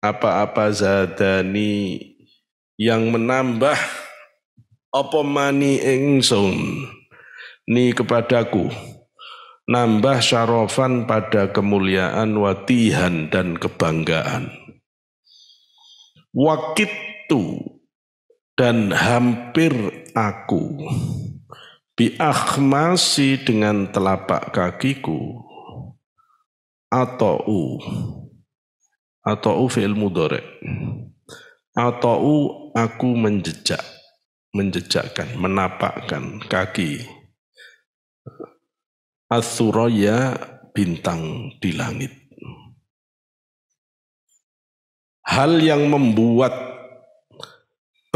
apa-apa zadani yang menambah apa mani ingsun ni kepadaku, nambah syarafan pada kemuliaan, watihan dan kebanggaan. Wakitu dan hampir aku, bi akhmasi dengan telapak kakiku, atau fi'il mudhari', atau aku menjejakkan, menapakkan kaki ats-thuraya, bintang di langit. Hal yang membuat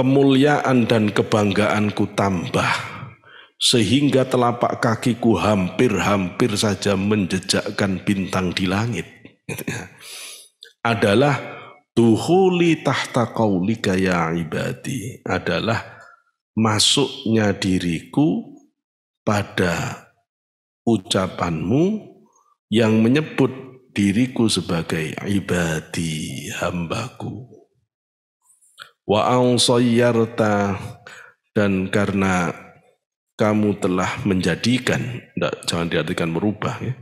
kemuliaan dan kebanggaanku tambah sehingga telapak kakiku hampir-hampir saja menjejakkan bintang di langit adalah dukhuli tahta qaulika ya ibadi, adalah masuknya diriku pada ucapanmu yang menyebut diriku sebagai ibadi, hambaku. Wa ansayyarta, dan karena kamu telah menjadikan, jangan diartikan merubah ya,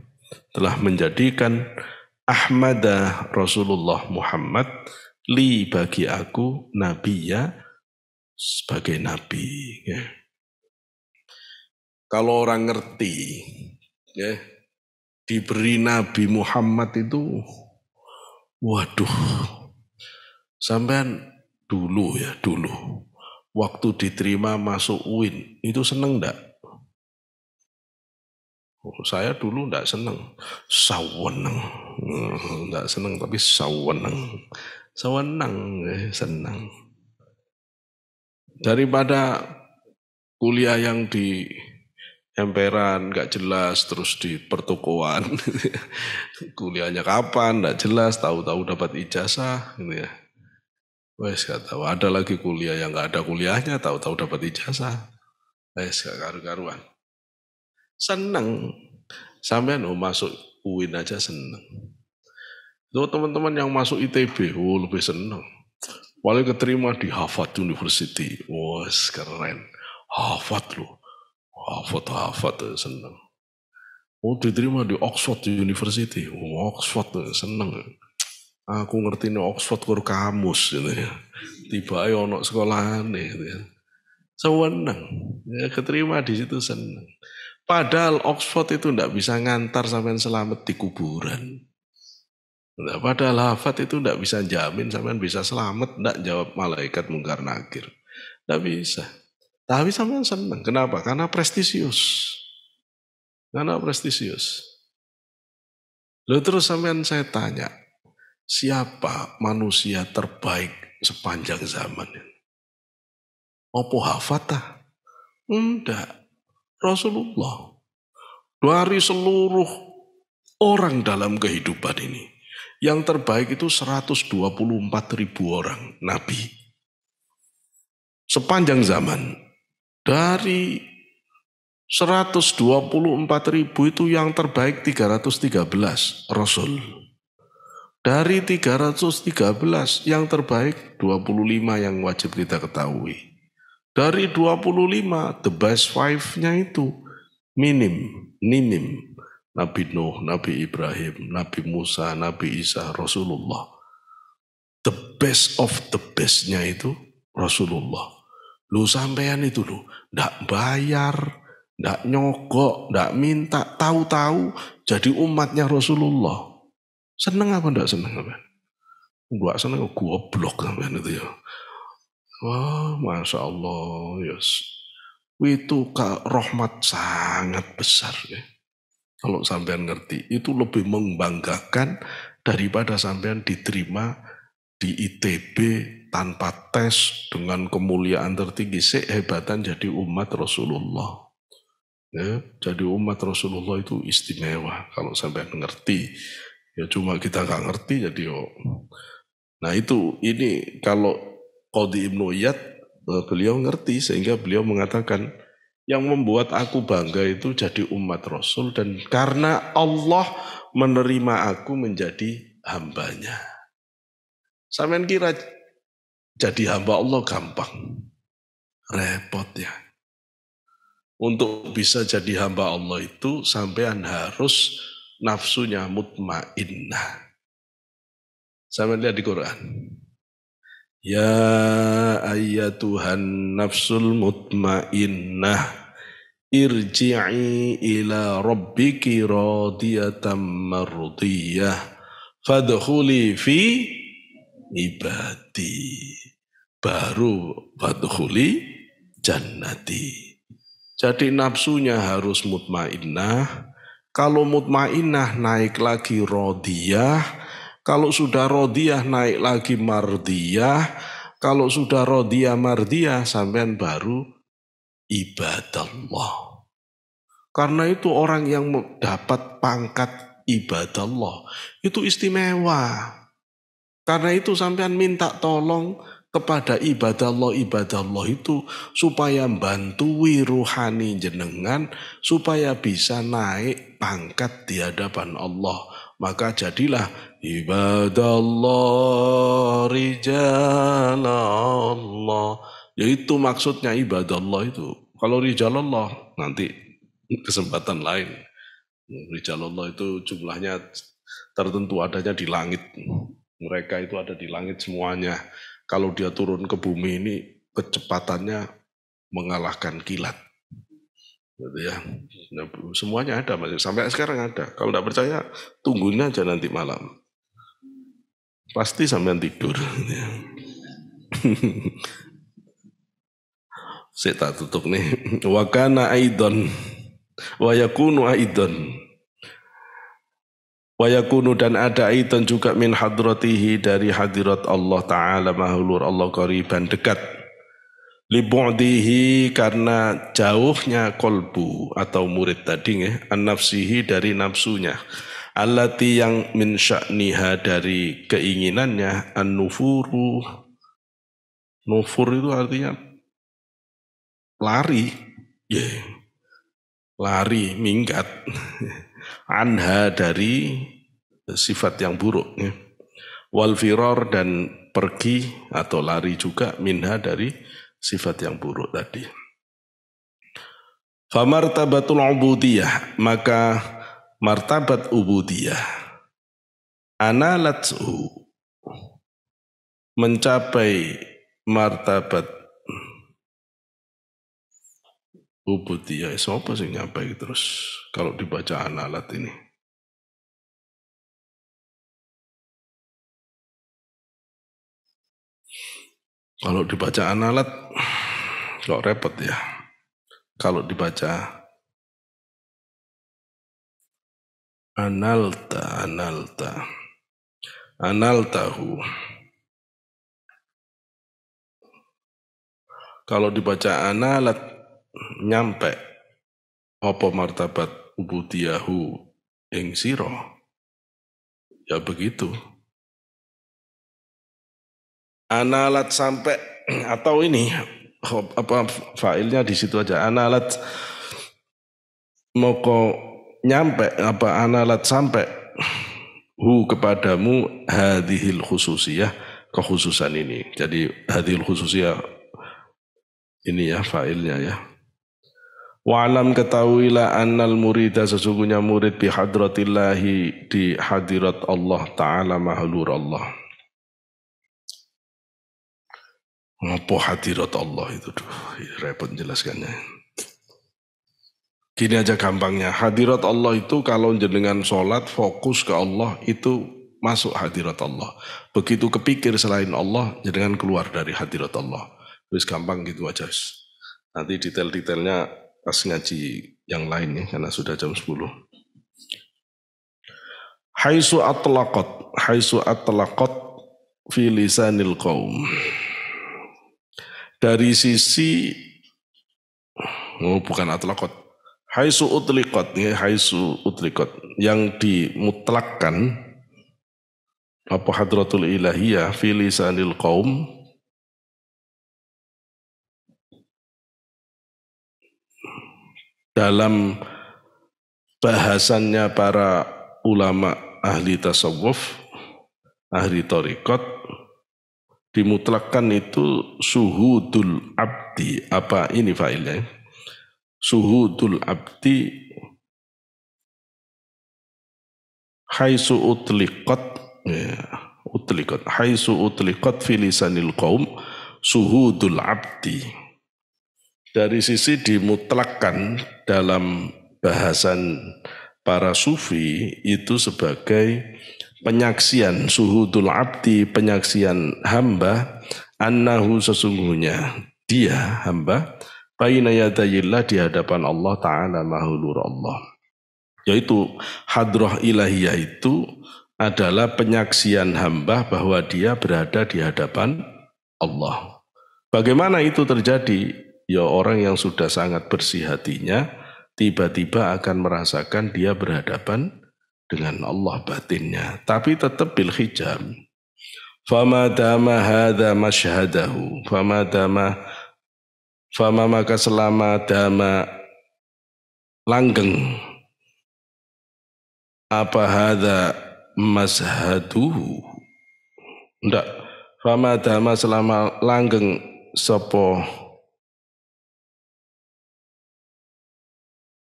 telah menjadikan Ahmada Rasulullah Muhammad li bagi aku nabiya, sebagai nabi ya. Kalau orang ngerti ya, diberi Nabi Muhammad itu, waduh, sampean dulu waktu diterima masuk UIN itu seneng enggak? Saya dulu enggak seneng, saweneng, enggak seneng tapi saweneng, seneng. Daripada kuliah yang di emperan nggak jelas, terus di pertokoan kuliahnya kapan nggak jelas, tahu-tahu dapat ijazah gitu ya. Wes gak tahu, ada lagi kuliah yang nggak ada kuliahnya, tahu-tahu dapat ijazah. Wes gak karu-karuan. Seneng, sampean masuk UIN aja seneng. Tuh teman-teman yang masuk ITB, lebih seneng. Paling keterima di Harvard University, wes keren, Harvard loh. Harvard seneng. Diterima di Oxford University. Oxford seneng. Aku ngerti nih Oxford kur kamus gitu ya. Tiba ayo ono sekolahane gitu ya. Seneng. Ya, keterima di situ seneng. Padahal Oxford itu ndak bisa ngantar sampean selamat di kuburan. Nah, padahal Harvard itu ndak bisa jamin sampean bisa selamat, ndak jawab malaikat mungkar nakir. Ndak bisa. Tapi sampean senang. Kenapa? Karena prestisius. Lalu terus sampean saya tanya, siapa manusia terbaik sepanjang zaman ini? Apa Hafatah? Enggak. Rasulullah. Dari seluruh orang dalam kehidupan ini, yang terbaik itu 124.000 orang Nabi. Sepanjang zaman. Dari 124.000 itu yang terbaik 313 Rasul. Dari 313 yang terbaik 25 yang wajib kita ketahui. Dari 25 the best five-nya itu minim. Nabi Nuh, Nabi Ibrahim, Nabi Musa, Nabi Isa, Rasulullah. The best of the bestnya itu Rasulullah. Lu sampean itu lu, ndak bayar, ndak nyogok, ndak minta, tahu-tahu jadi umatnya Rasulullah. Seneng apa ndak seneng apa? Nggak seneng goblok sampean itu ya. Wah, Masya Allah, yes. Itu rahmat sangat besar ya. Kalau sampean ngerti, itu lebih membanggakan daripada sampean diterima di ITB tanpa tes dengan kemuliaan tertinggi. Sehebatan jadi umat Rasulullah. Ya, jadi umat Rasulullah itu istimewa. Kalau sampean ngerti, ya cuma kita nggak ngerti jadi Nah ini kalau Qadhi Ibnu Iyad, beliau ngerti sehingga beliau mengatakan, yang membuat aku bangga itu jadi umat Rasul dan karena Allah menerima aku menjadi hambanya. Sampeyan kira jadi hamba Allah gampang? Repot ya. Untuk bisa jadi hamba Allah itu sampeyan harus nafsunya mutmainnah. Sampeyan lihat di Quran. Ya ayyatuhan nafsul mutmainnah irji'i ila rabbiki radiyatan mardiyah fadkhuli fi ibadi baru fadkhuli jannati. Jadi nafsunya harus mutmainnah. Kalau mutmainnah naik lagi radiyah. Kalau sudah rodiyah naik lagi mardiyah, kalau sudah rodiyah mardiyah sampean baru ibadallah. Karena itu orang yang dapat pangkat ibadallah itu istimewa. Karena itu sampean minta tolong kepada ibadallah itu supaya bantui ruhani jenengan supaya bisa naik pangkat di hadapan Allah. Maka jadilah ibadallah rijalallah. Yaitu maksudnya ibadallah itu. Kalau rijalallah nanti kesempatan lain. Rijalallah itu jumlahnya tertentu adanya di langit. Mereka itu ada di langit semuanya. Kalau dia turun ke bumi ini kecepatannya mengalahkan kilat. Gitu ya. Semuanya ada, sampai sekarang ada. Kalau tidak percaya, tungguin aja nanti malam. Pasti sampean tidur. Saya tak tutup nih. Wa kana aidon wa yakunu aidon. Wa yakunu dan ada aidon juga min hadratihi dari hadirat Allah Ta'ala mahulur Allah qariban dekat. Libu'dihi karena jauhnya kolbu atau murid tadi ya, an-nafsihi dari nafsunya. Allati yang min sya'niha dari keinginannya, an-nufuru. Nufur itu artinya lari. Lari, minggat. Anha dari sifat yang buruk. Ya. Wal firar dan pergi atau lari juga minha dari sifat yang buruk tadi. Famartabatul ubudiyah, maka martabat ubudiyah analatsu mencapai martabat ubudiyah. Siapa sih nyampai terus kalau dibaca analat ini? Kalau dibaca analat, kok repot ya. Kalau dibaca analtahu. Kalau dibaca analat, nyampe apa martabat ubudiyahu ing sira. Ya begitu. Analat sampai atau ini apa failnya di situ aja. Analat moko nyampe apa analat sampai hu kepadamu hadhil khususiyah kekhususan ini. Jadi hadhil khususiyah ini ya failnya ya. Wa'lam ketahuilah annal murida sesungguhnya murid bi hadratillahi di hadirat Allah Ta'ala mahlur Allah. Apa hadirat Allah itu? Repot jelaskannya. Gini aja gampangnya, hadirat Allah itu kalau jenengan sholat fokus ke Allah itu masuk hadirat Allah. Begitu kepikir selain Allah, jenengan keluar dari hadirat Allah. Terus gampang gitu aja. Nanti detail-detailnya pas ngaji yang lain nih, karena sudah jam 10. Haisu atlaqat fi lisanil qaum. Dari sisi bukan atlaqat. Haisu utliqat yang dimutlakkan apa hadratul ilahiyah fi lisanil qaum dalam bahasannya para ulama ahli tasawuf, ahli thariqat, dimutlakkan itu suhudul abdi. Apa ini failnya? Suhudul abdi haisu utliqat haisu utliqat fi lisanil qaum suhudul abdi. Dari sisi dimutlakkan dalam bahasan para sufi itu sebagai penyaksian suhudul abdi, penyaksian hamba, annahu sesungguhnya dia hamba baina yadayillah di hadapan Allah Ta'ala mahulur Allah. Yaitu hadrah ilahiyah itu adalah penyaksian hamba bahwa dia berada di hadapan Allah. Bagaimana itu terjadi? Ya orang yang sudah sangat bersih hatinya tiba-tiba akan merasakan dia berhadapan dengan Allah batinnya. Tapi tetap bil hijab. Fama dama hadha mashhadahu. Fama maka selama dama langgeng apa hadha mazhaduhu. Enggak. Fama dama selama langgeng sopo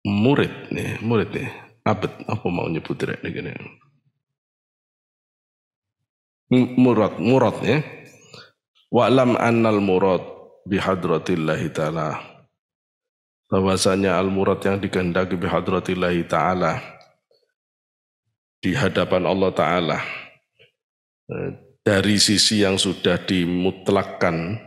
murid nih abad apa mau nyebut rek gini. Murad ya. Wa'lam annal murad bihadratillahi ta'ala. Bahwasanya al-murad yang dikehendaki bihadratillahi ta'ala di hadapan Allah Ta'ala dari sisi yang sudah dimutlakkan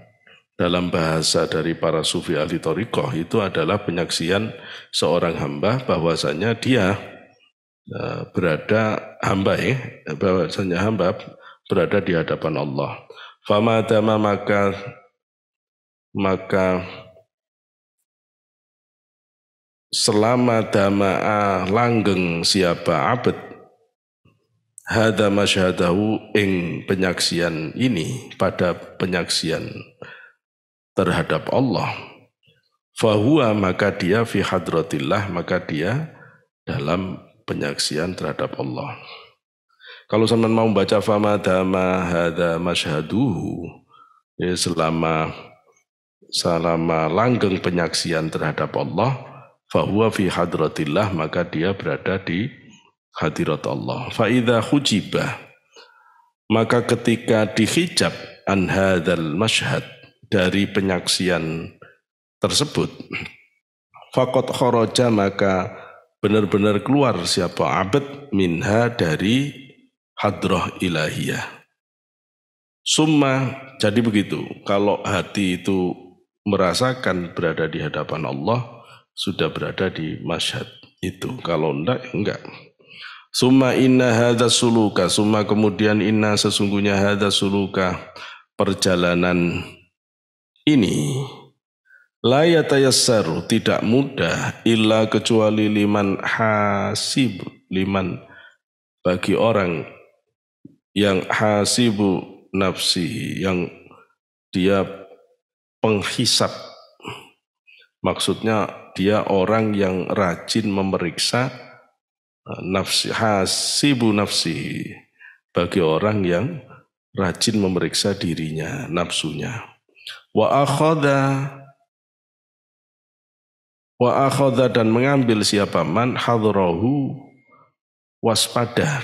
dalam bahasa dari para sufi ahli thariqah itu adalah penyaksian seorang hamba bahwasanya dia bahwasanya hamba berada di hadapan Allah. Fama dama maka selama dama'a langgeng siapa abad hadza masyhadahu ing penyaksian ini pada penyaksian terhadap Allah fahuwa maka dia fi hadratillah maka dia dalam penyaksian terhadap Allah. Kalau sampean mau baca fama dama hadza masyhaduhu ya selama langgeng penyaksian terhadap Allah fahuwa fi hadratillah maka dia berada di hadirat Allah. Fa idza hujibah maka ketika dihijab an hadzal masyhad dari penyaksian tersebut faqad kharaja maka benar-benar keluar siapa abad minha dari hadrah ilahiyah. Summa jadi begitu kalau hati itu merasakan berada di hadapan Allah sudah berada di masyhad itu, kalau enggak. Summa inna hadza suluka summa kemudian inna sesungguhnya hadza suluka perjalanan ini la yatayassaru tidak mudah illa kecuali liman bagi orang yang hasibu nafsi yang dia penghisap, maksudnya dia orang yang rajin memeriksa nafsi, hasibu nafsi bagi orang yang rajin memeriksa dirinya, nafsunya. Wa akhadha Wa akhadha dan mengambil siapa man hadrahu waspada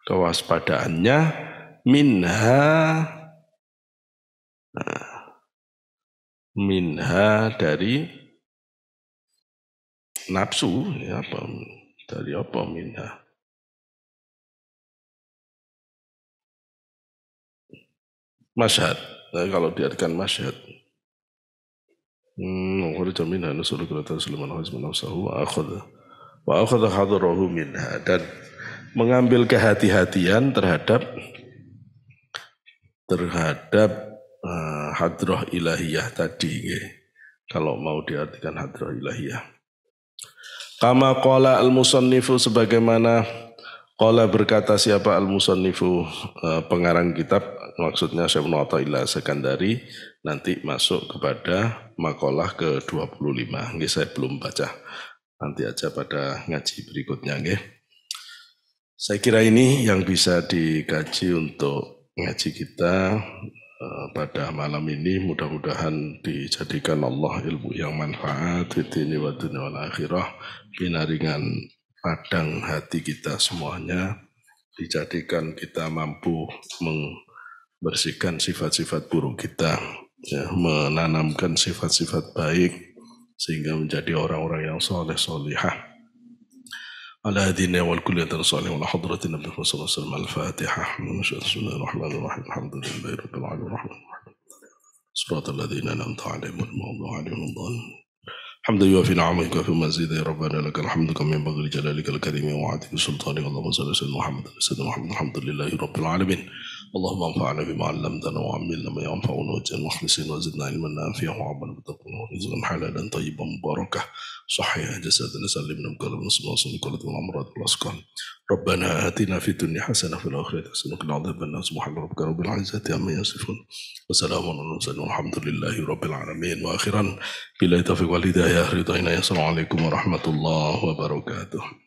kewaspadaannya minha dari nafsu ya apa dari apa minha masyhad kalau diartikan masyhad kharaja minha nusul qiratan sulaiman hazman nafsahu wa akhadha hadrahu minha dan mengambil kehati-hatian terhadap hadrah ilahiyah tadi kalau mau diartikan hadrah ilahiyah kama qala al-musannifu sebagaimana qala berkata siapa al-musannifu pengarang kitab maksudnya Syekh Ibnu Athaillah Sekandari nanti masuk kepada makalah ke-25 nggih saya belum baca nanti aja pada ngaji berikutnya nggih saya kira ini yang bisa dikaji untuk ngaji kita pada malam ini mudah-mudahan dijadikan Allah ilmu yang manfaat fitni wa dunya wal akhirah pinaringan padang hati kita semuanya dijadikan kita mampu membersihkan sifat-sifat buruk kita ya, menanamkan sifat-sifat baik sehingga menjadi orang-orang yang soleh solihah ala hadina wal kulliyatin salih wal hadratin nabi sallallahu alaihi wasallam al-fatihah bismillahirrahmanirrahim alhamdulillahi rabbil alamin siratal ladzina an'amta alaihim ghairil maghdubi alaihim waladdallin حمد يوافي نعمك وفي مزيد يا ربنا لك الحمد كما ينبغي لجلالك الكريم وعظيم سلطانك اللهم صل على سيدنا محمد الحمد لله رب العالمين اللهم انفعنا بما علمتنا وعلمنا ما ينفعنا واجعلنا مخلصين وزدنا علما نافعا وعملا متقبلا ورزقا حلالا طيبا مباركا صحيا جسدنا سلمنا من كل نصب وصل كل الامراض والاسقام ربنا آتنا في الدنيا حسنه وفي الاخره حسنه وقنا عذاب النار سبحان ربك رب العزه عما يصفون وسلام على المرسلين والحمد لله رب العالمين واخرا بالله التوفيق والهدايه رضينا السلام عليكم ورحمه الله وبركاته